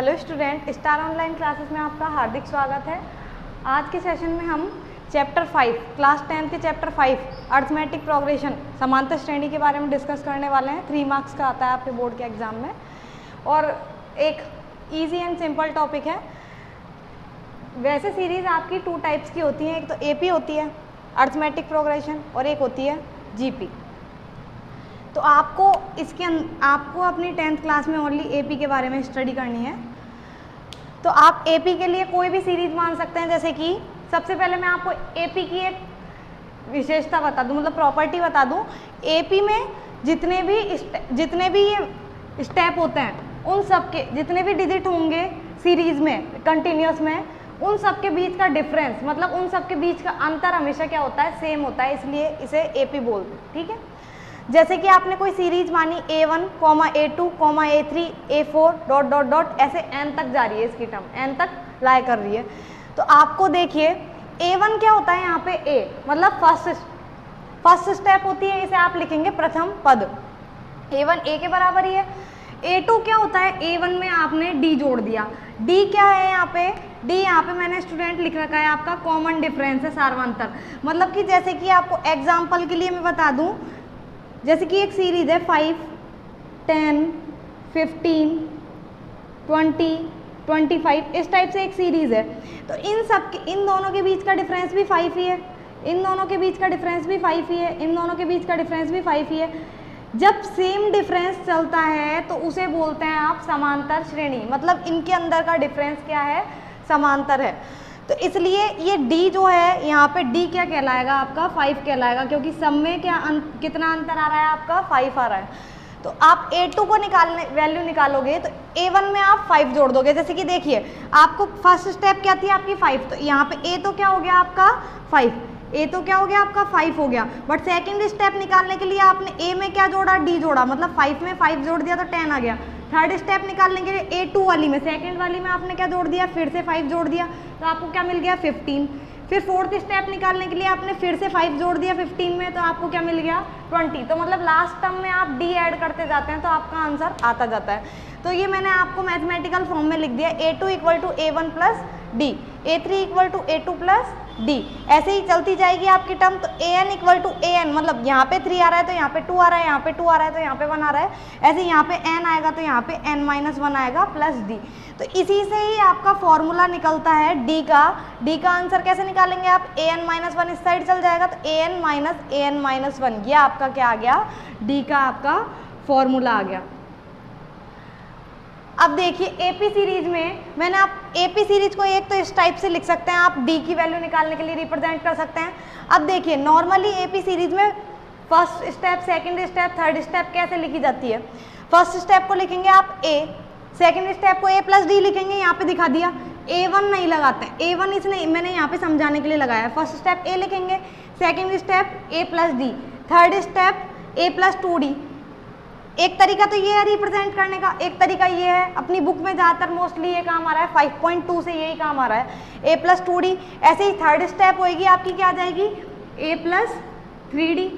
Hello student, star online classes में आपका हार्दिक स्वागत है। आज के सेशन में हम चैप्टर 5 क्लास 10 के चैप्टर 5 अर्थमेटिक प्रोग्रेशन समांतर श्रेणी के बारे में डिस्कस करने वाले हैं। 3 मार्क्स का आता है आपके बोर्ड के एग्जाम में और एक इजी एंड सिंपल टॉपिक है। वैसे सीरीज़ आपकी 2 टाइप्स की होती हैं, एक तो एपी होती है अर्थमेटिक प्रोग्रेशन और एक होती है जीपी। तो आपको आपको अपनी 10th क्लास में ओनली एपी के बारे में स्टडी करनी है। तो आप एपी के लिए कोई भी सीरीज मान सकते हैं। जैसे कि सबसे पहले मैं आपको एपी की एक विशेषता बता दूं, मतलब प्रॉपर्टी बता दूं। एपी में जितने भी ये स्टेप होते हैं, उन सब के जितने भी डिजिट होंगे सीरीज में कंटिन्यूस में, उन सब के बीच का डिफरेंस, मतलब उन सब के बीच का अंतर हमेशा क्या होता है, सेम होता है, इसलिए इसे एपी बोलते हैं। ठीक है। जैसे कि आपने कोई सीरीज मानी A1, A2, A3, A4 ... ऐसे n तक जा रही है, इसकी टर्म n तक लाई कर रही है। तो आपको देखिए A1 क्या होता है, यहाँ पे A मतलब फर्स्ट स्टेप होती है, इसे आप लिखेंगे प्रथम पद। A1 A के बराबर ही है। A2 क्या होता है, A1 में आपने D जोड़ दिया। D क्या है यहाँ पे, D यहाँ पे मैंने स्टूडेंट लिख रखा है आपका कॉमन डिफरेंस है, सार्वंतर। मतलब कि जैसे कि आपको एग्जाम्पल के लिए मैं बता दूं, जैसे कि एक सीरीज है 5, 10, 15, 20, 25, इस टाइप से एक सीरीज है। तो इन दोनों के बीच का डिफरेंस भी 5 ही है, इन दोनों के बीच का डिफरेंस भी 5 ही है, इन दोनों के बीच का डिफरेंस भी 5 ही है। जब सेम डिफरेंस चलता है तो उसे बोलते हैं आप समांतर श्रेणी, मतलब इनके अंदर का डिफरेंस क्या है, समांतर है। तो इसलिए ये D जो है यहाँ पे D क्या कहलाएगा, आपका 5 कहलाएगा, क्योंकि सब में कितना अंतर आ रहा है, आपका 5 आ रहा है। तो आप A2 को वैल्यू निकालोगे तो A1 में आप 5 जोड़ दोगे। जैसे कि देखिए आपको फर्स्ट स्टेप क्या थी आपकी 5, तो यहाँ पे A तो क्या हो गया आपका 5, A तो क्या हो गया आपका 5 हो गया। बट सेकंड स्टेप निकालने के लिए आपने A में क्या जोड़ा, D जोड़ा, मतलब 5 में 5 जोड़ दिया तो 10 आ गया। थर्ड स्टेप निकालने के लिए A2 वाली में, सेकंड वाली में आपने क्या जोड़ दिया, फिर से 5 जोड़ दिया, तो आपको क्या मिल गया 15। फिर फोर्थ स्टेप निकालने के लिए आपने फिर से 5 जोड़ दिया 15 में, तो आपको क्या मिल गया 20। तो मतलब लास्ट टर्म में आप D ऐड करते जाते हैं तो आपका आंसर आता जाता है। तो ये मैंने आपको मैथमेटिकल फॉर्म में लिख दिया, A2 = A1 + D, A3 = A2 + D। ऐसे ही चलती जाएगी आपकी टर्म। तो AN = AN, मतलब यहाँ पे 3 आ रहा है तो यहाँ पे 2 आ रहा है, यहाँ पे 2 आ रहा है तो यहाँ पे 1 आ रहा है। ऐसे यहाँ पे N आएगा तो यहाँ पे N-1 आएगा प्लस D। तो इसी से ही आपका फॉर्मूला निकलता है D का आंसर कैसे निकालेंगे आप, AN-1 इस साइड चल जाएगा तो AN - AN-1, ये आपका क्या आ गया, D का आपका फॉर्मूला आ गया। अब देखिए एपी सीरीज में मैंने आप एपी सीरीज को एक तो इस टाइप से लिख सकते हैं, आप डी की वैल्यू निकालने के लिए रिप्रेजेंट कर सकते हैं। अब देखिए नॉर्मली एपी सीरीज में first step, second step, third step कैसे लिखी जाती है। फर्स्ट स्टेप को लिखेंगे आप A, सेकंड स्टेप को A + D लिखेंगे, यहाँ पे दिखा दिया। A1 नहीं लगाते, A1 इसने मैंने यहाँ पे समझाने के लिए लगाया है। फर्स्ट स्टेप A लिखेंगे, second step A + D, third step A + 2D। एक तरीका तो ये है रिप्रेजेंट करने का, एक तरीका ये है, अपनी बुक में ज़्यादातर मोस्टली ये काम आ रहा है, 5.2 से यही काम आ रहा है, A + 2D। ऐसे ही थर्ड स्टेप होएगी आपकी, क्या आ जाएगी, A + 3D,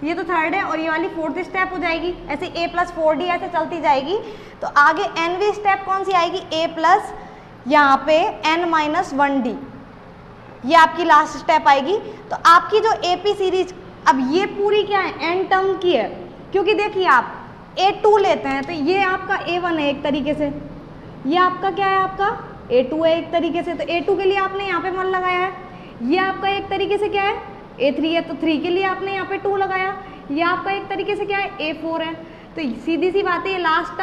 ये तो थर्ड है, और ये वाली फोर्थ स्टेप हो जाएगी। ऐसे A + 4D ऐसे चलती जाएगी। तो आगे nवीं स्टेप कौन सी आएगी, A + यहाँ पे N-1D, ये आपकी लास्ट स्टेप आएगी। तो आपकी जो AP सीरीज, अब ये पूरी क्या है, n टर्म की है, क्योंकि देखिए आप A2 लेते हैं तो ये आपका A1 है एक तरीके से, ये आपका क्या है, आपका A2 है एक तरीके से। तो A2 के लिए आपने यहाँ पे 1 लगाया है, ये आपका एक तरीके से क्या है, A3 है, तो 3 के लिए आपने यहाँ पे 2 लगाया, ये आपका एक तरीके से क्या है, A4 है। तो सीधी सी बात है, ये लास्ट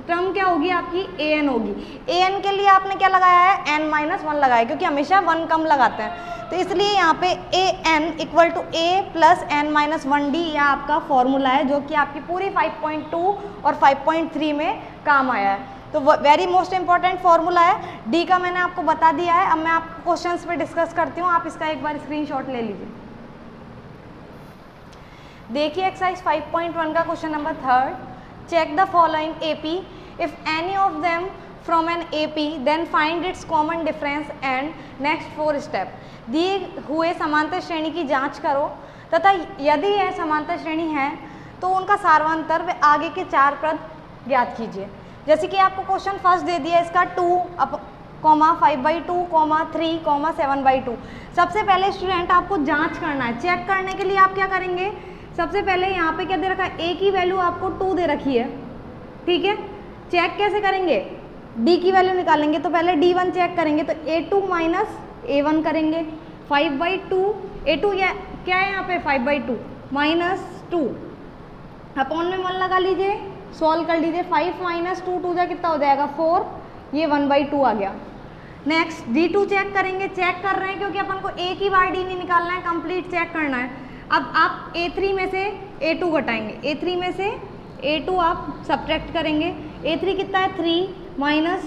टर्म क्या होगी आपकी, AN होगी। AN के लिए आपने क्या लगाया है, N-1 लगाया, क्योंकि हमेशा 1 कम लगाते हैं। तो इसलिए यहाँ पे AN = A + N-1D, यह आपका फॉर्मूला है, जो कि आपकी पूरी 5.2 और 5.3 में काम आया है। तो वेरी मोस्ट इंपॉर्टेंट फॉर्मूला है। D का मैंने आपको बता दिया है। अब मैं आपको क्वेश्चंस पे डिस्कस करती हूँ, आप इसका एक बार स्क्रीनशॉट ले लीजिए। देखिए एक्सरसाइज 5.1 का question number 3, check the following AP, if any of them from an AP then find its common difference and next 4 step. दिए हुए समांतर श्रेणी की जांच करो तथा यदि यह समांतर श्रेणी है तो उनका सार्वंतर व आगे के 4 पद ज्ञात कीजिए। जैसे कि आपको क्वेश्चन फर्स्ट दे दिया इसका 2, 5/2, 3, 7/2। सबसे पहले स्टूडेंट आपको जांच करना है, चेक करने के लिए आप क्या करेंगे, सबसे पहले यहाँ पे क्या दे रखा है, a की वैल्यू आपको 2 दे रखी है, ठीक है। चेक कैसे करेंगे, d की वैल्यू निकालेंगे, तो पहले d1 चेक करेंगे, तो a2 माइनस a1 करेंगे, 5/2, a2 या क्या है यहाँ पे 5/2 माइनस 2, अपॉन में 1 लगा लीजिए, सॉल्व कर लीजिए, 5 माइनस 2, 2 जा कितना हो जाएगा 4, ये 1/2 आ गया। नेक्स्ट d2 चेक करेंगे, चेक कर रहे हैं क्योंकि अपन को एक ही बार d नहीं निकालना है, कंप्लीट चेक करना है। अब आप a3 में से a2 घटाएंगे, a3 में से a2 आप सब्ट्रैक्ट करेंगे, a3 कितना है 3 माइनस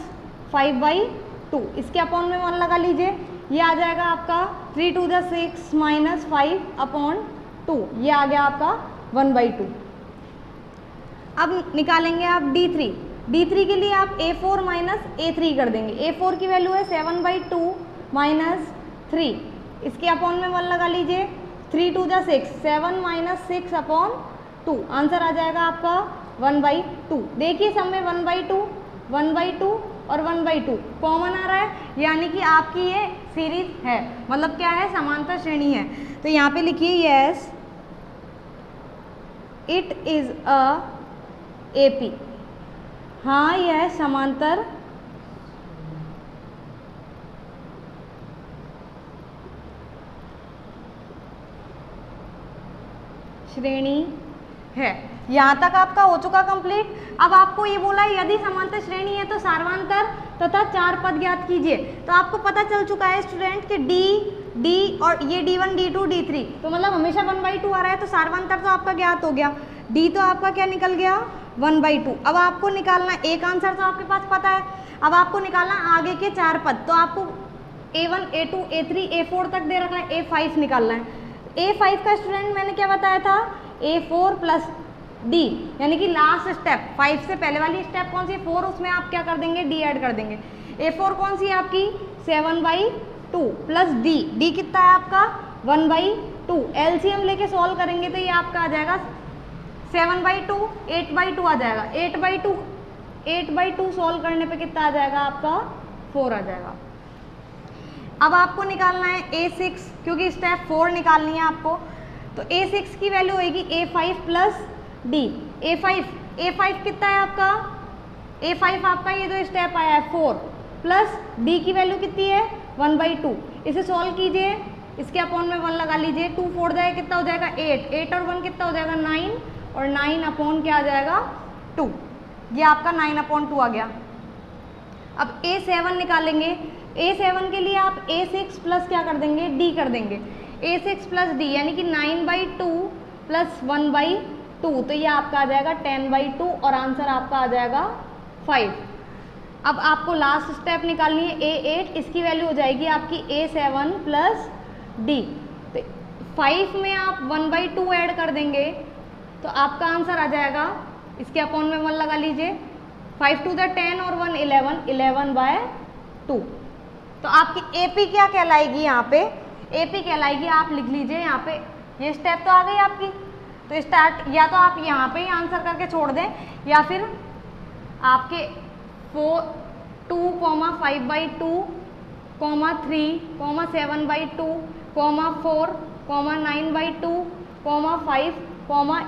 5/2, इसके अपॉन में 1 लगा लीजिए, ये आ जाएगा आपका 3 2 6 माइनस 5/2, ये आ गया आपका 1/2। अब निकालेंगे आप d3, d3 के लिए आप a4 माइनस a3 कर देंगे, a4 की वैल्यू है 7/2 माइनस 3, इसके अपॉन में 1 लगा लीजिए, 3 2 6, 7 माइनस 6/2, आंसर आ जाएगा आपका 1/2। देखिए सब में 1/2, 1/2 और 1/2 कॉमन आ रहा है, यानी कि आपकी ये सीरीज है, मतलब क्या है, समांतर श्रेणी है। तो यहाँ पे लिखिए yes it is a AP, हाँ यह समांतर श्रेणी है। यहाँ तक आपका हो चुका कंप्लीट। अब आपको ये बोला है यदि समांतर श्रेणी है तो सार्वंतर तथा 4 पद ज्ञात कीजिए। तो आपको पता चल चुका है स्टूडेंट कि D और ये D1 D2 D3 तो मतलब हमेशा 1/2 आ रहा है, तो सार्वंतर तो आपका ज्ञात हो गया, D तो आपका क्या निकल गया 1/2। अब आपको निकालना एक आंसर तो आपके पास पता है, अब आपको निकालना आगे के 4 पद। तो आपको A1 A2 A3 A4 तक दे रखा है, A5 निकालना है। A5 का स्टूडेंट मैंने क्या बताया था, A4 प्लस D, यानी कि लास्ट स्टेप 5 से पहले वाली स्टेप कौन सी है 4, उसमें आप क्या कर देंगे D ऐड कर देंगे। A4 कौन सी है आपकी 7/2 प्लस D कितना है आपका 1/2, LCM लेके सॉल्व करेंगे तो ये आपका आ जाएगा 7/2 8/2 आ जाएगा, 8/2 सॉल्व करने पे कितना आ जाएगा आपका 4 आ जाएगा। अब आपको निकालना है A6, क्योंकि स्टेप 4 निकालनी है आपको, तो A6 की वैल्यू होगी A5 प्लस D। A5 कितना है आपका, A5 आपका ये जो स्टेप आया है 4 प्लस D की वैल्यू कितनी है 1/2, इसे सॉल्व कीजिए, इसके अपॉन में 1 लगा लीजिए, 2 4 जाएगा कितना हो जाएगा 8 और 1 कितना हो जाएगा 9, और 9 अपॉन क्या आ जाएगा 2, ये आपका 9/2 आ गया। अब A7 निकालेंगे, A7 के लिए आप A6 प्लस क्या कर देंगे D कर देंगे, A6 प्लस D यानी कि 9/2 प्लस 1/2, तो ये आपका आ जाएगा 10/2 और आंसर आपका आ जाएगा 5। अब आपको लास्ट स्टेप निकालनी है A8, इसकी वैल्यू हो जाएगी आपकी A7 प्लस D, तो 5 में आप 1/2 ऐड कर देंगे तो आपका आंसर आ जाएगा, इसके अपॉन में 1 लगा लीजिए, 5 2 10 और 1 11/2, तो आपकी AP क्या कहलाएगी, यहाँ पे AP कहलाएगी, आप लिख लीजिए यहाँ पे, ये स्टेप तो आ गई आपकी। तो स्टार्ट या तो आप यहाँ पे ही आंसर करके छोड़ दें, या फिर आपके 2, 5/2, 3, 7/2, 4, 9/2, 5,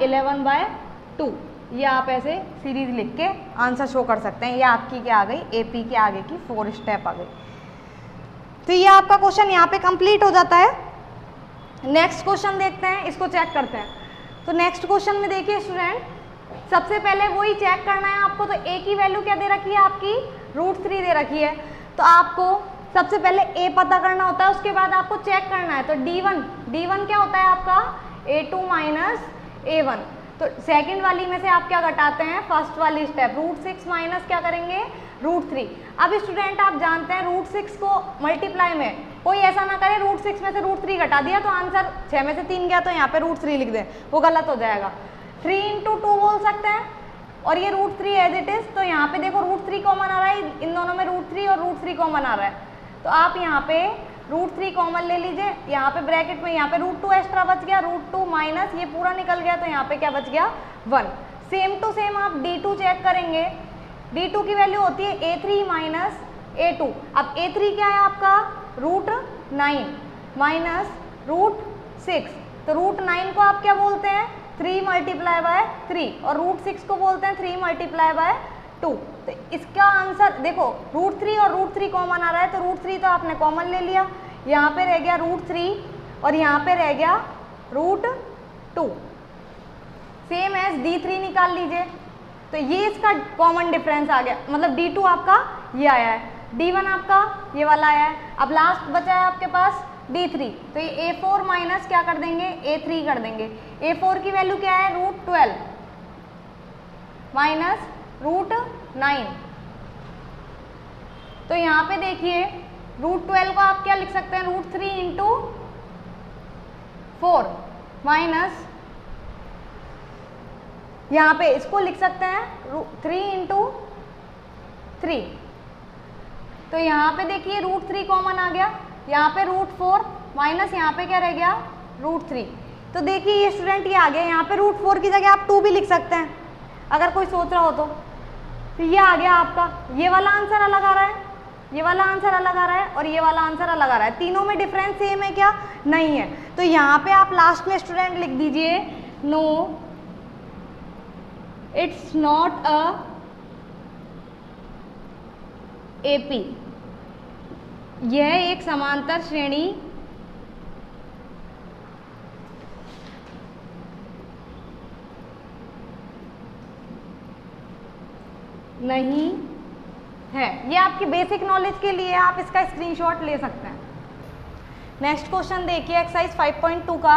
11/2, ये आप ऐसे सीरीज लिख के आंसर शो कर सकते हैं। ये आपकी क्या आ गई, AP के आगे की 4 स्टेप आ गई। तो ये आपका क्वेश्चन यहाँ पे कंप्लीट हो जाता है। नेक्स्ट क्वेश्चन देखते हैं, इसको चेक करते हैं। तो नेक्स्ट क्वेश्चन में देखिए स्टूडेंट, सबसे पहले वही चेक करना है आपको। तो A की वैल्यू क्या दे रखी है आपकी √3 दे रखी है, तो आपको सबसे पहले A पता करना होता है, उसके बाद आपको चेक करना है। तो D1 क्या होता है आपका A2 माइनस A1, तो सेकंड वाली में से आप क्या घटाते हैं, फर्स्ट वाली स्टेप √6 माइनस क्या करेंगे √3। अब स्टूडेंट आप जानते हैं √6 को मल्टीप्लाई में कोई ऐसा ना करे √6 में से √3 घटा दिया तो आंसर 6 में से 3 गया तो यहाँ पे √3 लिख दें, वो गलत हो जाएगा। 3 × 2 बोल सकते हैं, और ये √3 एज इट इज, तो यहाँ पे देखो √3 कॉमन आ रहा है, इन दोनों में √3 और √3 कॉमन आ रहा है, तो आप यहाँ पे √3 कॉमन ले लीजिए, यहाँ पे ब्रैकेट में यहाँ पे √2 एक्स्ट्रा बच गया, √2 माइनस ये पूरा निकल गया, तो यहाँ पे क्या बच गया 1। सेम टू सेम आप D2 चेक करेंगे, D2 की वैल्यू होती है A3 माइनस A2। अब A3 क्या है आपका, √9 माइनस √6, तो √9 को आप क्या बोलते हैं, 3 मल्टीप्लाई बाय 3, और √6 को बोलते हैं 3 मल्टीप्लाई बाय 2। तो इसका आंसर देखो, √3 और √3 कॉमन आ रहा है, तो √3 तो आपने कॉमन ले लिया, यहाँ पे रह गया √3 और यहाँ पे रह गया √2। सेम एज D3 निकाल लीजिए, तो ये इसका कॉमन डिफरेंस आ गया, मतलब D2 आपका ये आया है, D1 आपका ये वाला आया है। अब लास्ट बचा है आपके पास D3, तो ये A4 माइनस क्या कर देंगे, A3 कर देंगे। A4 की वैल्यू क्या है, √12 माइनस √9, तो यहाँ पे देखिए √12 को आप क्या लिख सकते हैं, √3 इंटू 4 माइनस, यहाँ पे इसको लिख सकते हैं 3 इंटू 3, तो यहाँ पे देखिए √3 कॉमन आ गया, यहाँ पे √4 माइनस यहाँ पे क्या रह गया, √3। तो देखिए ये स्टूडेंट ये आ गया, यहाँ पे √4 की जगह आप 2 भी लिख सकते हैं अगर कोई सोच रहा हो तो ये आ गया आपका, ये वाला आंसर अलग आ रहा है, ये वाला आंसर अलग आ रहा है और ये वाला आंसर अलग आ रहा है, तीनों में डिफरेंस सेम है क्या, नहीं है। तो यहाँ पे आप लास्ट में स्टूडेंट लिख दीजिए, no it's not a AP, यह एक समांतर श्रेणी नहीं है। ये आपकी बेसिक नॉलेज के लिए, आप इसका स्क्रीनशॉट ले सकते हैं। नेक्स्ट क्वेश्चन देखिए एक्सरसाइज 5.2 का,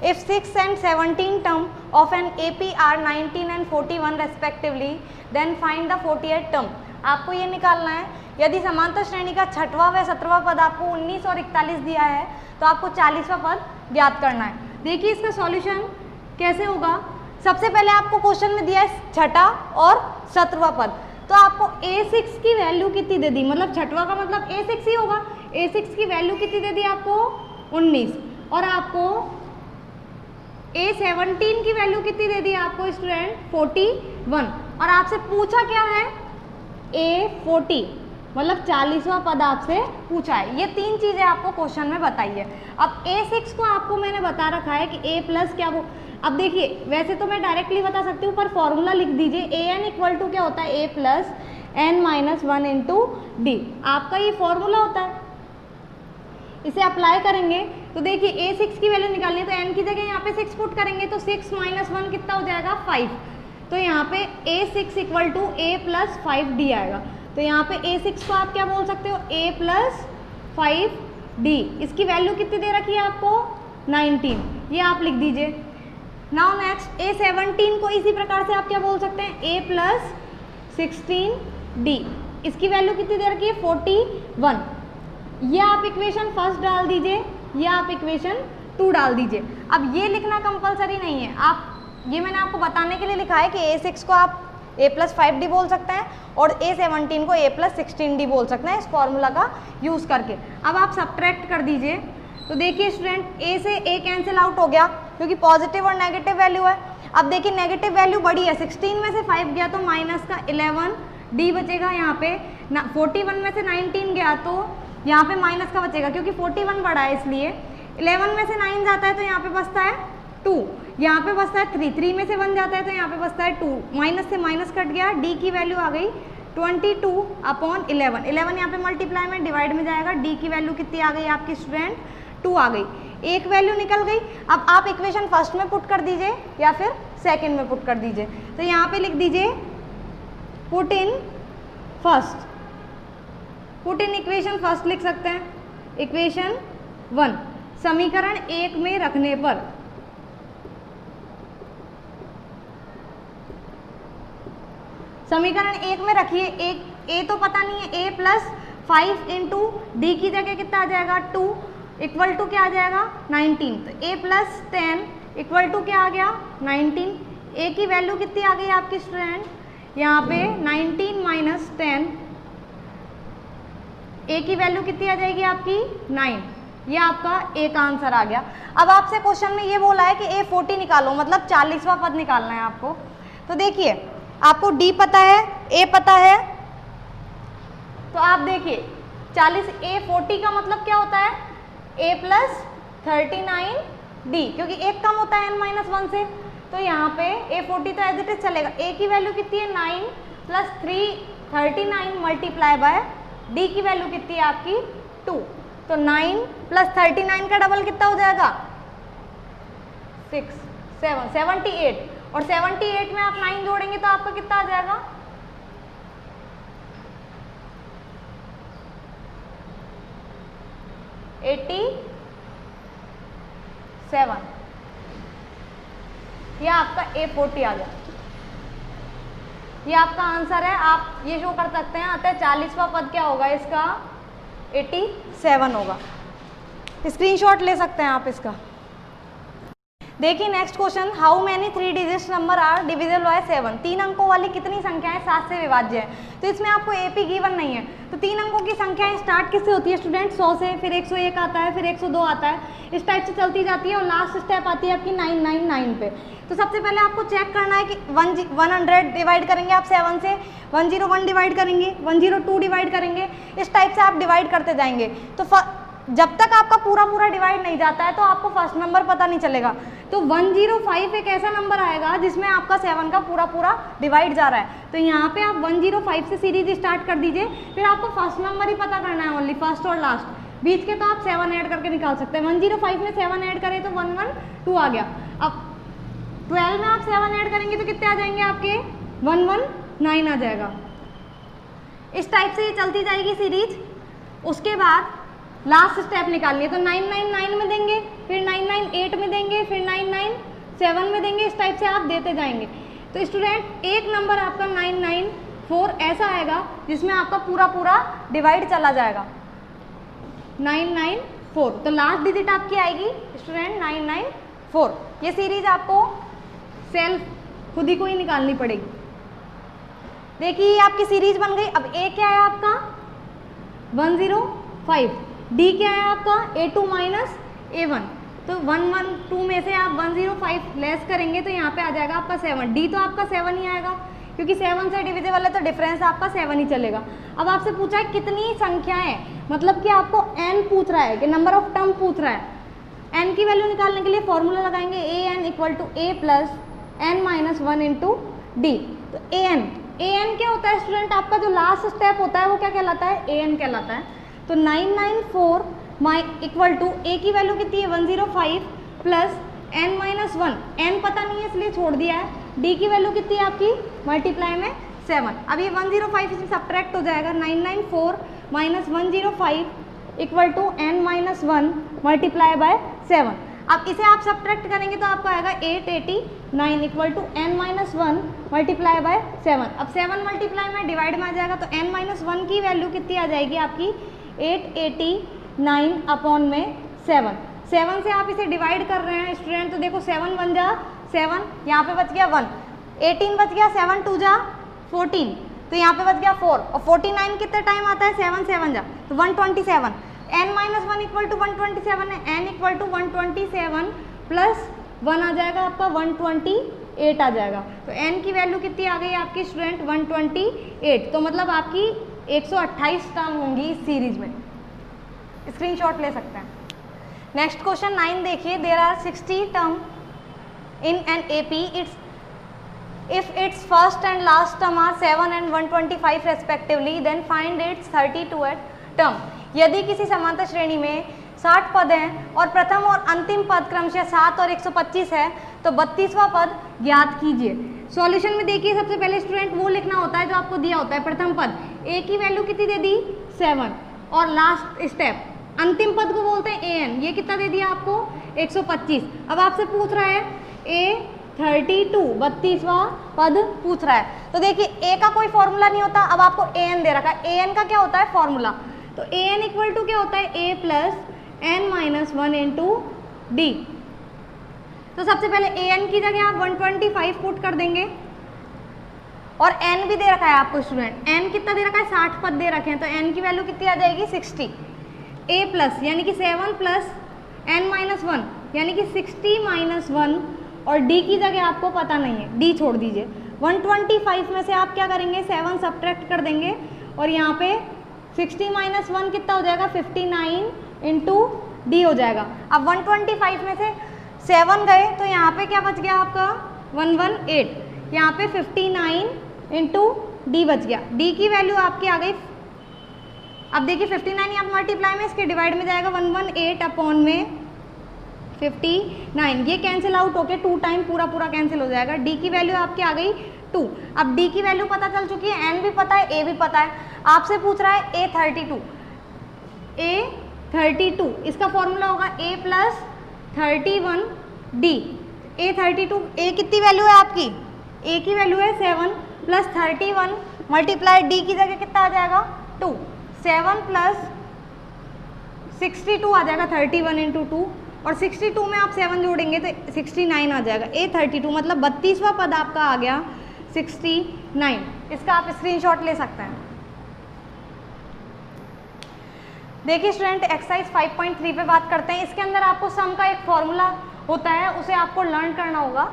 if 6 and 17 term of an AP are 19 and 41 respectively, then find the 48 term. आपको ये निकालना है, यदि समांतर श्रेणी का छठवां व 17वां पद आपको 19 और 41 दिया है तो आपको 40वां पद ज्ञात करना है। देखिए इसका सॉल्यूशन कैसे होगा। सबसे पहले आपको क्वेश्चन में दिया है छठा और 17वां पद, तो आपको A6 की वैल्यू कितनी दे दी, मतलब छठवां का मतलब A6 ही होगा, A6 की वैल्यू कितनी दे दी आपको 19, और आपको A17 की वैल्यू कितनी दे दी आपको स्टूडेंट 41, और आपसे पूछा क्या है A40, मतलब 40वां पद आपसे पूछा है। ये तीन चीजें आपको क्वेश्चन में बताई है। अब A6 को आपको मैंने बता रखा है कि A प्लस क्या वो, अब देखिए वैसे तो मैं डायरेक्टली बता सकती हूँ, पर फॉर्मूला लिख दीजिए, AN इक्वल टू क्या होता है, A plus N-1 into D, आपका ये फॉर्मूला होता है। इसे अप्लाई करेंगे तो देखिए A6 की वैल्यू निकालनी है, तो N की जगह यहाँ पे 6 पुट करेंगे, तो 6 माइनस 1 कितना हो जाएगा 5, तो यहाँ पे A6 equal to A plus 5D आएगा। तो यहाँ पे A6 को आप क्या बोल सकते हो, A प्लस 5D, इसकी वैल्यू कितनी दे रखी है आपको 19, ये आप लिख दीजिए। नाउ नेक्स्ट A17 को इसी प्रकार से आप क्या बोल सकते हैं, A प्लस 16D, इसकी वैल्यू कितनी दे रखी है 41, ये आप इक्वेशन फर्स्ट डाल दीजिए, ये आप इक्वेशन 2 डाल दीजिए। अब ये लिखना कंपलसरी नहीं है, आप ये मैंने आपको बताने के लिए लिखा है कि A6 को आप A प्लस 5D बोल सकते हैं और A17 को A प्लस 16D बोल सकते हैं, इस फॉर्मूला का यूज़ करके। अब आप सब्ट्रैक्ट कर दीजिए, तो देखिए स्टूडेंट A से A कैंसिल आउट हो गया क्योंकि पॉजिटिव और नेगेटिव वैल्यू है। अब देखिए नेगेटिव वैल्यू बड़ी है, 16 में से 5 गया तो माइनस का 11D बचेगा, यहाँ पे 41 में से 19 गया तो यहाँ पे माइनस का बचेगा, क्योंकि 41 बड़ा है इसलिए। 11 में से 9 जाता है तो यहाँ पे बचता है 2, यहाँ पे बचता है 3, 3 में से 1 जाता है तो यहाँ पे बचता है 2, माइनस से माइनस कट गया, D की वैल्यू आ गई 22/11, 11 यहाँ पे मल्टीप्लाई में डिवाइड में जाएगा, D की वैल्यू कितनी आ गई आपकी स्टूडेंट 2 आ गई, एक वैल्यू निकल गई। अब आप इक्वेशन फर्स्ट में पुट कर दीजिए या फिर सेकंड में पुट कर दीजिए, तो यहाँ पे लिख दीजिए put in first, put in equation first लिख सकते हैं, इक्वेशन 1 समीकरण 1 में रखने पर समीकरण 1 में रखिए, एक A तो पता नहीं है, A प्लस 5 इंटू D की जगह कितना आ जाएगा 2 इक्वल टू क्या आ जाएगा 19, तो A प्लस 10 इक्वल टू क्या आ गया 19, A की वैल्यू कितनी आ गई आपकी स्टूडेंट, यहाँ पे 19 माइनस 10, A की वैल्यू कितनी आ जाएगी आपकी 9, ये आपका A का आंसर आ गया। अब आपसे क्वेश्चन में ये बोला है कि A40 निकालो, मतलब 40वां पद निकालना है आपको। तो देखिए आपको डी पता है, ए पता है, तो आप देखिए 40 ए 40 का मतलब क्या होता है, ए प्लस 39 डी, क्योंकि एक कम होता है n माइनस 1 से, तो यहाँ पे ए 40 तो एज इट इज चलेगा। ए की वैल्यू कितनी है 9 प्लस 39 मल्टीप्लाई बाय डी की वैल्यू कितनी है आपकी 2, तो 9 प्लस 39 का डबल कितना हो जाएगा 6 7 78, और 78 में आप 9 जोड़ेंगे तो आपका कितना आ जाएगा 87, ये आपका A40 आ गया। ये आपका आंसर है, आप ये शो कर सकते हैं। अतः 40वां पद क्या होगा इसका 87 होगा। स्क्रीनशॉट ले सकते हैं आप इसका। देखिए next question, how many 3 digit number are divisible by 7, 3 अंकों वाली कितनी संख्याएं 7 से विभाज्य है। तो इसमें आपको एपी गिवन नहीं है, तो 3 अंकों की संख्याएं स्टार्ट किससे होती है स्टूडेंट 100 से, फिर 101 आता है, फिर 102 आता है, इस टाइप से चलती जाती है और लास्ट स्टेप आती है आपकी 999 पे। तो सबसे पहले आपको चेक करना है कि 100 डिवाइड करेंगे आप 7 से, 101 डिवाइड करेंगे, 102 डिवाइड करेंगे, इस टाइप से आप डिवाइड करते जाएंगे। तो जब तक आपका पूरा डिवाइड नहीं जाता है तो आपको फर्स्ट नंबर पता नहीं चलेगा। तो 105 एक ऐसा नंबर आएगा जिसमें आपका 7 का पूरा डिवाइड जा रहा है, तो यहाँ पे आप 105 से सीरीज स्टार्ट कर दीजिए, फिर आपको फर्स्ट नंबर ही पता करना है, ओनली फर्स्ट और लास्ट, बीच के तो आप 7 ऐड करके निकाल सकते हैं। 105 में 7 ऐड करें तो 112 आ गया। अब 12 में आप 7 ऐड करेंगे तो कितने आ जाएंगे आपके 119 आ जाएगा। इस टाइप से ये चलती जाएगी सीरीज। उसके बाद लास्ट स्टेप निकालिए, तो 999 में देंगे, फिर 998 में देंगे, फिर 997 में देंगे, इस टाइप से आप देते जाएंगे। तो स्टूडेंट एक नंबर आपका 994 ऐसा आएगा जिसमें आपका पूरा डिवाइड चला जाएगा 994, तो लास्ट डिजिट आपकी आएगी स्टूडेंट 994। ये सीरीज आपको सेल्फ खुद ही को ही निकालनी पड़ेगी। देखिए ये आपकी सीरीज बन गई। अब ए क्या है आपका 105, डी क्या है आपका A2 माइनस A1, तो 112 में से आप 105 लेस करेंगे तो यहाँ पे आ जाएगा आपका 7, डी तो आपका 7 ही आएगा क्योंकि 7 से डिविजिबल है, तो डिफरेंस आपका 7 ही चलेगा। अब आपसे पूछा है कितनी संख्याएं, मतलब कि आपको n पूछ रहा है कि नंबर ऑफ टर्म पूछ रहा है। n की वैल्यू निकालने के लिए फॉर्मूला लगाएंगे an equal to a plus n minus 1 into D. तो an क्या होता है स्टूडेंट, आपका जो लास्ट स्टेप होता है वो क्या कहलाता है an कहलाता है। तो 994 इक्वल टू ए की वैल्यू कितनी है 105 प्लस n माइनस 1, n पता नहीं है इसलिए छोड़ दिया है, d की वैल्यू कितनी है आपकी मल्टीप्लाई में 7। अब ये 105 इसमें सब्ट्रैक्ट हो जाएगा, 994 minus 105 equal to n minus 1 multiply by 7। अब इसे आप सब्ट्रैक्ट करेंगे तो आपको आएगा 889 equal to n minus 1 multiply by 7। अब 7 मल्टीप्लाई में डिवाइड में आ जाएगा तो n माइनस 1 की वैल्यू कितनी आ जाएगी आपकी 889 अपॉन में 7। 7 से आप इसे डिवाइड कर रहे हैं स्टूडेंट, तो देखो 7 बन जा 7, यहाँ पे बच गया 1, 18 बच गया, 7 2 जा 14, तो यहाँ पे बच गया 4, और 49 कितने टाइम आता है 7 7 जा तो 127। n माइनस 1 इक्वल टू 127 है, n इक्वल टू 127 प्लस 1 आ जाएगा आपका 128 आ जाएगा। तो n की वैल्यू कितनी आ गई आपकी स्टूडेंट 128, तो मतलब आपकी 128 टर्म होंगी इस सीरीज में। स्क्रीनशॉट ले सकते हैं। नेक्स्ट क्वेश्चन 9 देखिए, there are 60 term in an AP, if its first and last term are 7 and 125 respectively, then find its 32th term। यदि किसी समांतर श्रेणी में 60 पद हैं और प्रथम और अंतिम पद क्रमशः 7 और 125 है, तो 32वां पद ज्ञात कीजिए। सॉल्यूशन में देखिए सबसे पहले स्टूडेंट वो लिखना होता है जो आपको दिया होता है। प्रथम पद a की वैल्यू कितनी दे दी 7, और लास्ट स्टेप अंतिम पद को बोलते हैं an, ये कितना दे दिया आपको 125। अब आपसे पूछ रहा है A32 32वां पद पूछ रहा है, तो देखिए a का कोई फॉर्मूला नहीं होता। अब आपको an दे रखा है, an का क्या होता है फॉर्मूला, तो an इक्वल टू क्या होता है a plus n minus 1 into D. तो सबसे पहले an की जगह आप 125 पुट कर देंगे, और n भी दे रखा है आपको स्टूडेंट, n कितना दे रखा है 60 पद दे रखे हैं, तो n की वैल्यू कितनी आ जाएगी 60। a प्लस यानी कि 7 प्लस n माइनस 1 यानी कि 60 माइनस 1, और d की जगह आपको पता नहीं है, d छोड़ दीजिए, 125 में से आप क्या करेंगे, 7 सब्ट्रैक्ट कर देंगे और यहाँ पे 60 माइनस 1 कितना हो जाएगा, 59 इंटू डी हो जाएगा। अब 125 में से 7 गए तो यहाँ पे क्या बच गया आपका 118, यहाँ पे 59 इंटू डी बच गया। डी की वैल्यू आपकी आ गई, अब देखिए 59 यहाँ पर मल्टीप्लाई में इसके डिवाइड में जाएगा 118 अपॉन में 59, ये कैंसिल आउट होके 2 टाइम पूरा पूरा कैंसिल हो जाएगा। डी की वैल्यू आपकी आ गई 2। अब डी की वैल्यू पता चल चुकी है, एन भी पता है, ए भी पता है। आपसे पूछ रहा है A32, इसका फॉर्मूला होगा A प्लस 31 डी। A32, ए कितनी वैल्यू है आपकी, ए की वैल्यू है 7 प्लस 31 मल्टीप्लाई डी की जगह कितना आ जाएगा 2, 7 प्लस 62 आ जाएगा 31 इंटू 2 और 62 में आप 7 जोड़ेंगे तो 69 आ जाएगा। A32 मतलब 32वां पद आपका आ गया 69। इसका आप स्क्रीनशॉट ले सकते हैं। देखिए स्टूडेंट, एक्सरसाइज 5.3 पे बात करते हैं। इसके अंदर आपको सम का एक फॉर्मूला होता है, उसे आपको लर्न करना होगा।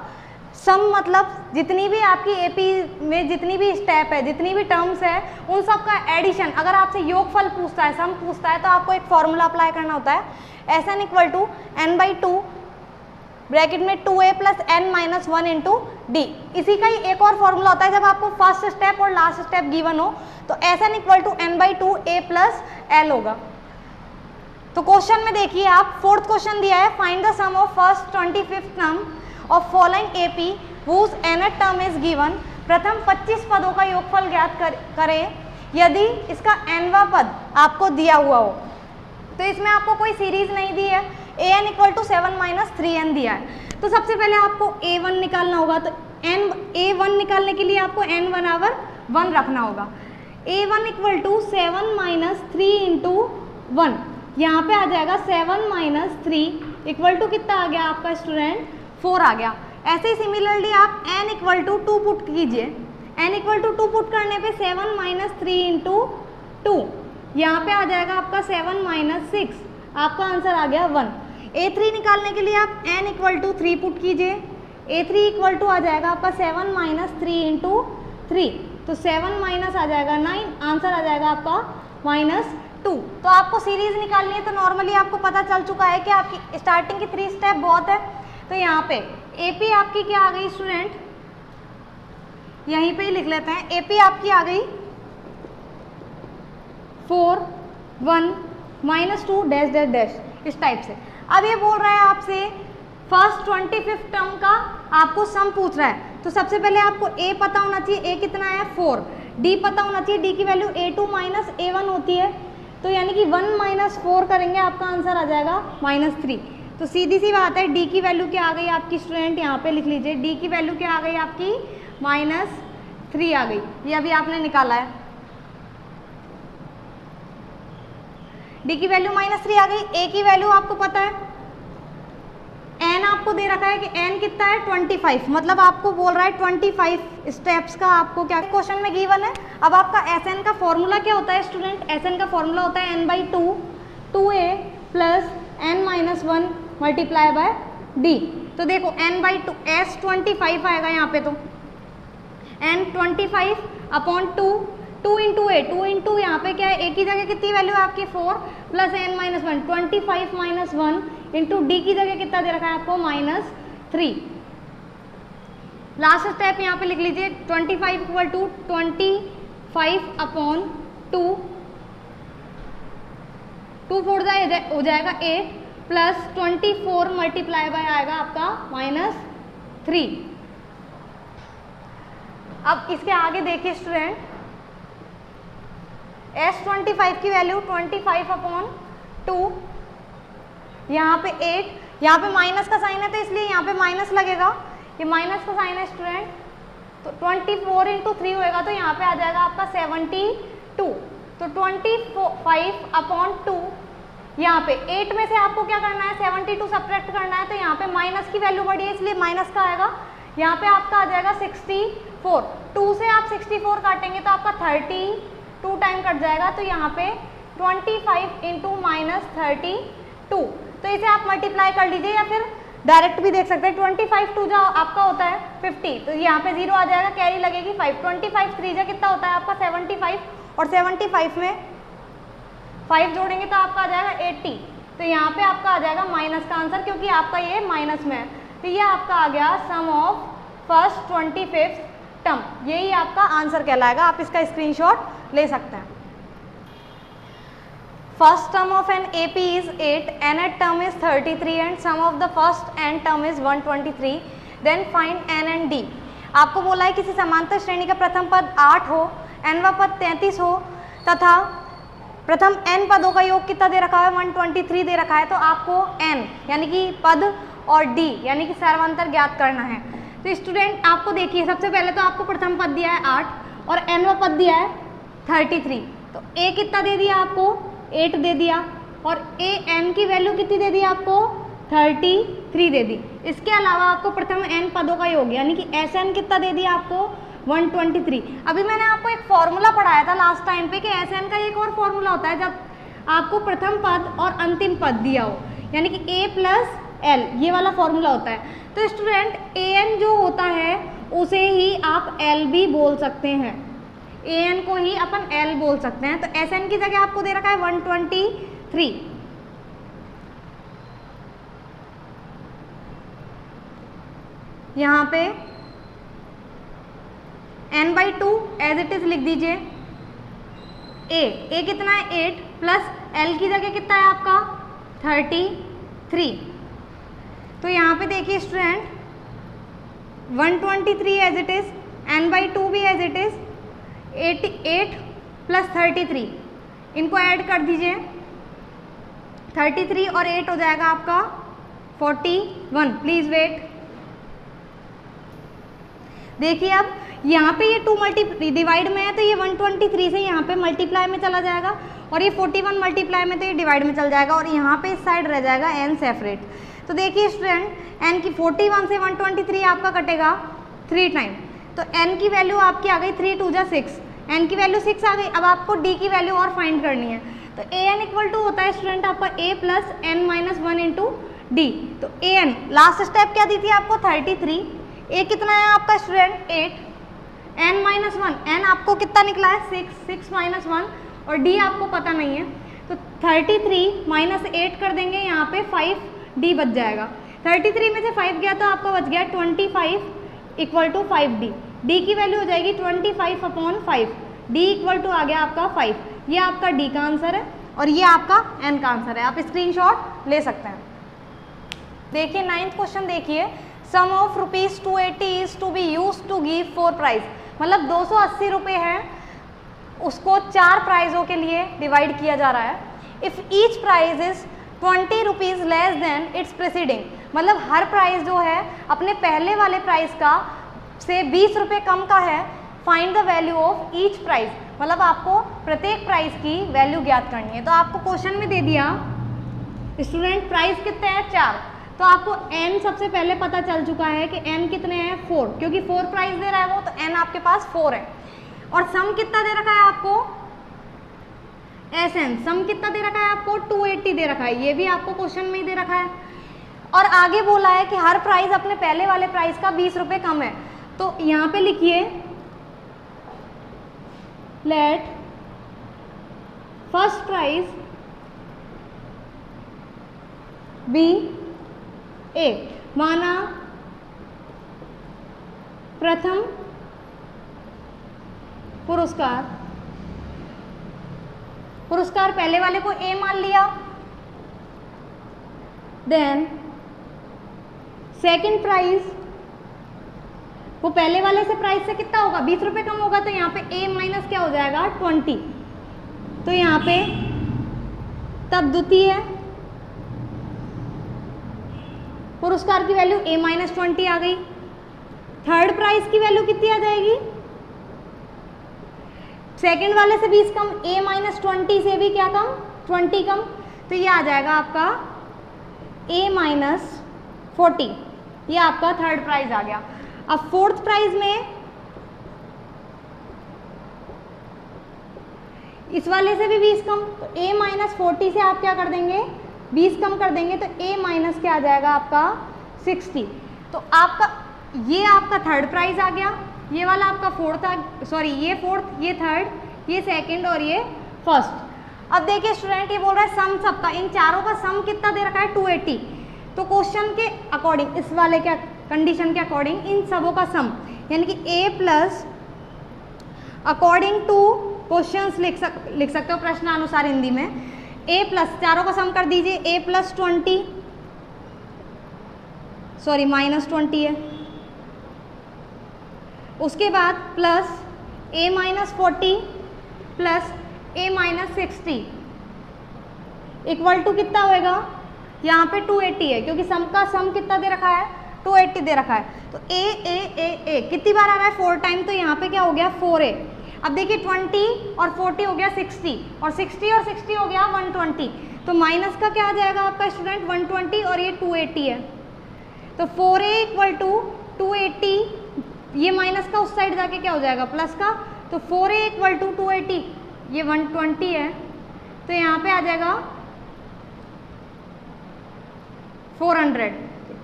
सम मतलब जितनी भी आपकी एपी में जितनी भी स्टेप है, जितनी भी टर्म्स है, उन सब का एडिशन। अगर आपसे योगफल पूछता है, सम पूछता है, तो आपको एक फॉर्मूला अप्लाई करना होता है, SN equal to n/2 bracket में 2a plus n minus 1 into D. इसी का ही एक और फॉर्मूला होता है जब आपको फर्स्ट स्टेप और लास्ट स्टेप गिवन हो, तो SN equal to n/2 a plus l होगा। तो क्वेश्चन में देखिए आप, फोर्थ क्वेश्चन दिया है, find the sum of first 25th term of following AP whose nth term is given. प्रथम 25 पदों का योगफल ज्ञात करें यदि इसका nवां पद आपको दिया हुआ हो। तो इसमें आपको कोई सीरीज नहीं दी है, an equal to 7 minus 3n दिया है। तो सबसे पहले आपको a1 निकालना होगा, तो a1 निकालने के लिए आपको n बराबर 1 रखना होगा। a1 equal to 7 minus 3 into 1, यहाँ पे आ जाएगा 7 माइनस 3 इक्वल टू कितना आ गया आपका स्टूडेंट, 4 आ गया। ऐसे ही सिमिलरली आप n इक्वल टू 2 पुट कीजिए, n इक्वल टू 2 पुट करने पे 7 माइनस 3 इंटू 2, यहाँ पे आ जाएगा आपका 7 माइनस 6, आपका आंसर आ गया 1। a3 निकालने के लिए आप n इक्वल टू 3 पुट कीजिए, a3 इक्वल टू आ जाएगा आपका 7 माइनस 3 इंटू 3, तो 7 माइनस आ जाएगा 9, आंसर आ जाएगा आपका -2। तो आपको सीरीज निकालनी है, तो नॉर्मली आपको पता चल चुका है कि आपकी स्टार्टिंग की 3 स्टेप बहुत है। तो यहाँ पे एपी आपकी क्या आ गई स्टूडेंट, यहीं पे ही लिख लेते हैं, एपी आपकी आ गई 4 1 -2 डैश डैश डैश, इस टाइप से। अब ये बोल रहा है आपसे फर्स्ट 25th टर्म का आपको सम पूछ रहा है, तो सबसे पहले आपको a पता होना चाहिए, a कितना है 4, d पता होना चाहिए, d की वैल्यू a2 माइनस a1 होती है, तो यानी कि 1 माइनस 4 करेंगे, आपका आंसर आ जाएगा -3। तो सीधी सी बात है, d की वैल्यू क्या आ गई आपकी स्टूडेंट, यहाँ पे लिख लीजिए, d की वैल्यू क्या आ गई आपकी -3 आ गई, ये अभी आपने निकाला है, d की वैल्यू -3 आ गई। a की वैल्यू आपको पता है, n आपको दे रखा है कि n कितना है 25, मतलब आपको बोल रहा है 25 स्टेप्स का आपको क्या क्वेश्चन में गिवन है। अब आपका SN का फॉर्मूला क्या होता है स्टूडेंट, SN का फॉर्मूला होता है n/2 2a plus n minus 1 multiply bye d। तो देखो n/2 s 25 आएगा यहाँ पे, तो n 25 अपॉन 2 इंटू ए, 2 इंटू यहाँ पे क्या है, a की जगह कितनी वैल्यू है आपकी 4 plus n minus 1, 25 minus 1 into D की जगह कितना दे रखा है आपको -3। लास्ट स्टेप यहाँ पे लिख लीजिए, 25 इक्वल टू 25 अपॉन 2 4 हो जाएगा 8 प्लस 24 मल्टीप्लाई बाय आएगा आपका -3। अब इसके आगे देखिए स्टूडेंट, S25 की वैल्यू 25 अपॉन 2, यहाँ पे 8, यहाँ पे माइनस का साइन है तो इसलिए यहाँ पे माइनस लगेगा, ये माइनस का साइन है स्टूडेंट, तो 24 इंटू 3 होएगा, तो यहाँ पे आ जाएगा आपका 72। तो 25 अपॉन 2, यहाँ पे 8 में से आपको क्या करना है 72 सब्ट्रैक्ट करना है, तो यहाँ पे माइनस की वैल्यू बढ़ी है इसलिए माइनस का आएगा, यहाँ पे आपका आ जाएगा 64। 2 से आप 64 काटेंगे तो आपका 32 टाइम कट जाएगा, तो यहाँ पे 25 इंटू -32, तो इसे आप मल्टीप्लाई कर लीजिए या फिर डायरेक्ट भी देख सकते हैं। 25 टू जा आपका होता है 50, तो यहाँ पे 0 आ जाएगा, कैरी लगेगी 5। 25 3 जा कितना होता है आपका 75, और 75 में 5 जोड़ेंगे तो आपका आ जाएगा 80। तो यहाँ पे आपका आ जाएगा माइनस का आंसर, क्योंकि आपका ये माइनस में है। तो ये आपका आ गया सम ऑफ फर्स्ट 25th टर्म, यही आपका आंसर कहलाएगा। आप इसका स्क्रीनशॉट ले सकते हैं। First term of an AP is 8, nth term is 33 and sum of the first n term is 123. Then find n and d. आपको बोला है किसी समांतर श्रेणी का प्रथम पद 8 हो, nवां पद 33 हो तथा प्रथम n पदों का योग कितना दे रखा है 123 दे रखा है। तो आपको n यानी कि पद और d यानी कि सर्वांतर ज्ञात करना है। तो स्टूडेंट आपको देखिए, सबसे पहले तो आपको प्रथम पद दिया है 8 और nवां पद दिया है 33। तो a कितना दे दिया आपको 8 दे दिया, और a n की वैल्यू कितनी दे दी आपको 33 दे दी। इसके अलावा आपको प्रथम n पदों का योग यानी कि Sn कितना दे दिया आपको 123। अभी मैंने आपको एक फॉर्मूला पढ़ाया था लास्ट टाइम पे कि Sn का एक और फॉर्मूला होता है जब आपको प्रथम पद और अंतिम पद दिया हो, यानी कि a प्लस l, ये वाला फॉर्मूला होता है। तो स्टूडेंट an जो होता है उसे ही आप l भी बोल सकते हैं, an को ही अपन l बोल सकते हैं। तो Sn की जगह आपको दे रखा है 123। यहाँ पे n/2 एज इट इज लिख दीजिए। a कितना है 8 प्लस l की जगह कितना है आपका 33। तो यहाँ पे देखिए student 123 as it is, n/2 भी एज इट इज, 8 प्लस 33, इनको ऐड कर दीजिए। 33 और 8 हो जाएगा आपका 41। Please wait. देखिए अब यहाँ पे ये 2 डिवाइड में है तो ये 123 से यहाँ पे मल्टीप्लाई में चला जाएगा, और ये 41 मल्टीप्लाई में तो ये डिवाइड में चल जाएगा, और यहाँ पे इस साइड रह जाएगा n सेपरेट। तो देखिए स्टूडेंट n की 41 से 123 आपका कटेगा 3 टाइम, तो n की वैल्यू आपकी आ गई 3 2 जा 6, n की वैल्यू 6 आ गई। अब आपको d की वैल्यू और फाइंड करनी है। तो an इक्वल टू होता है स्टूडेंट आपका a plus n minus 1 into D. तो an लास्ट स्टेप क्या दी थी आपको 33, a कितना है आपका स्टूडेंट 8, n माइनस 1, n आपको कितना निकला है 6 माइनस 1, और d आपको पता नहीं है। तो 33 माइनस 8 कर देंगे, यहाँ पे 5d बच जाएगा। 33 में से 5 गया तो आपका बच गया 25 इक्वल टू 5d। d की वैल्यू हो जाएगी 25/5, d इक्वल टू आ गया आपका 5। ये आपका d का आंसर है और ये आपका n का आंसर है। आप स्क्रीनशॉट ले सकते हैं। देखिए 9th क्वेश्चन देखिए, sum of ₹280 is to be use to give 4 prize. मतलब 280 रुपये है, उसको 4 प्राइजों के लिए डिवाइड किया जा रहा है। If each prize is 20 rupees less than its preceding, मतलब हर प्राइस जो है अपने पहले वाले प्राइस का से 20 रुपये कम का है। Find the value of each price, मतलब आपको प्रत्येक प्राइस की वैल्यू ज्ञात करनी है। तो आपको क्वेश्चन में दे दिया स्टूडेंट प्राइस कितने हैं 4, तो आपको n सबसे पहले पता चल चुका है कि n कितने हैं 4, क्योंकि 4 प्राइस दे रहा है वो, तो n आपके पास 4 है। और सम कितना दे रखा है आपको Sn, सम कितना दे रखा है आपको 280 दे रखा है, ये भी आपको क्वेश्चन में ही दे रखा है। और आगे बोला है कि हर प्राइस अपने पहले वाले प्राइस का 20 रुपये कम है। तो यहाँ पे लिखिए लेट फर्स्ट प्राइस बी 8, माना प्रथम पुरस्कार पहले वाले को A मान लिया। देन सेकंड प्राइस वो पहले वाले से प्राइस से कितना होगा 20 रुपये कम होगा, तो यहाँ पे A माइनस क्या हो जाएगा 20। तो यहाँ पे तब द्वितीय पुरस्कार की वैल्यू A माइनस 20 आ गई। थर्ड प्राइस की वैल्यू कितनी आ जाएगी, सेकंड वाले से 20 कम, A माइनस 20 से भी क्या कम 20 कम, तो ये आ जाएगा आपका A माइनस 40। ये आपका थर्ड प्राइस आ गया। अब फोर्थ प्राइस में इस वाले से भी 20 कम, तो A माइनस 40 से आप क्या कर देंगे 20 कम कर देंगे, तो A माइनस क्या आ जाएगा आपका 60। तो आपका ये आपका थर्ड प्राइज आ गया, ये वाला आपका फोर्थ सॉरी ये फोर्थ, ये थर्ड, ये सेकंड और ये फर्स्ट। अब देखिए स्टूडेंट, ये बोल रहा है सम सबका, इन चारों का सम कितना दे रखा है 280। तो क्वेश्चन के अकॉर्डिंग, इस वाले के कंडीशन के अकॉर्डिंग इन सबों का सम यानी कि a plus according two questions लिख सकते हो प्रश्नानुसार हिंदी में, a प्लस चारों का सम कर दीजिए, a प्लस 20 सॉरी -20 है, उसके बाद plus a minus 40 plus a minus 60 equal to कितना होएगा, यहाँ पे 280 है क्योंकि सम का सम कितना दे रखा है 280 दे रखा है। तो a कितनी बार आ रहा है 4 टाइम, तो यहाँ पे क्या हो गया 4a। अब देखिए 20 और 40 हो गया 60 और 60 और 60 हो गया 120। तो माइनस का क्या आ जाएगा आपका स्टूडेंट 120 और ये 280 है। तो 4a इक्वल टू 280, ये माइनस का उस साइड जाके क्या हो जाएगा प्लस का, तो 4a इक्वल टू 280, ये 120 है, तो यहाँ पे आ जाएगा 400।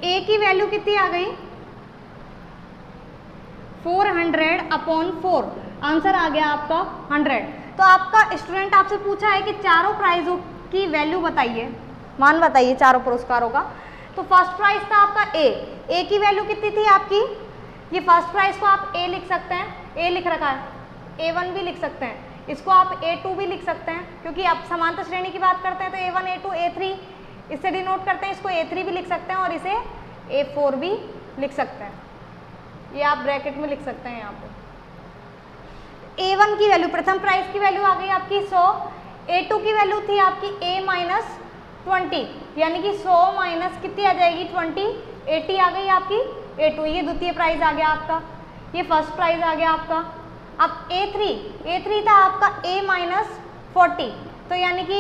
a की वैल्यू कितनी आ गई 400/4, आंसर आ गया आपका 100। तो आपका स्टूडेंट आपसे पूछा है कि चारों प्राइजों की वैल्यू बताइए, मान बताइए चारों पुरस्कारों का। तो फर्स्ट प्राइज था आपका a की वैल्यू कितनी थी आपकी, ये फर्स्ट प्राइज को आप a लिख सकते हैं, a लिख रखा है, a1 भी लिख सकते हैं, इसको आप a2 भी लिख सकते हैं क्योंकि आप समांतर श्रेणी की बात करते हैं तो a1 a2 a3 इससे डिनोट करते हैं, इसको a3 भी लिख सकते हैं और इसे a4 भी लिख सकते हैं, ये आप ब्रैकेट में लिख सकते हैं। यहाँ पे a1 की वैल्यू प्रथम प्राइज की वैल्यू आ गई आपकी 100, a2 की वैल्यू थी आपकी a माइनस 20 यानी कि 100 माइनस कितनी आ जाएगी 20, 80 आ गई आपकी a2, ये द्वितीय प्राइज आ गया आपका, ये फर्स्ट प्राइज आ गया आपका। अब a3 था आपका a माइनस 40, तो यानी कि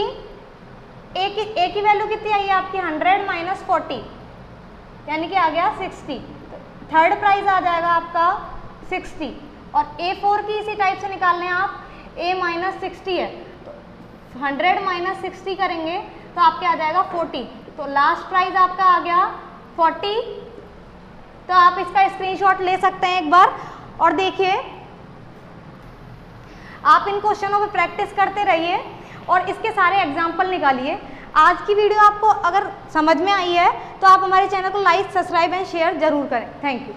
a की वैल्यू कितनी आई है आपकी 100 माइनस 40 यानी कि आ गया 60। थर्ड प्राइज आ जाएगा आपका 60 और a4 की इसी टाइप से निकालने हैं आप, a माइनस 60 है तो 100 माइनस 60 करेंगे तो आपके आ जाएगा 40, तो लास्ट प्राइज आपका आ गया 40। तो आप इसका स्क्रीनशॉट ले सकते हैं एक बार और देखिए, आप इन क्वेश्चनों पे प्रैक्टिस करते रहिए और इसके सारे एग्जाम्पल निकालिए। आज की वीडियो आपको अगर समझ में आई है तो आप हमारे चैनल को लाइक, सब्सक्राइब एंड शेयर जरूर करें। Thank you.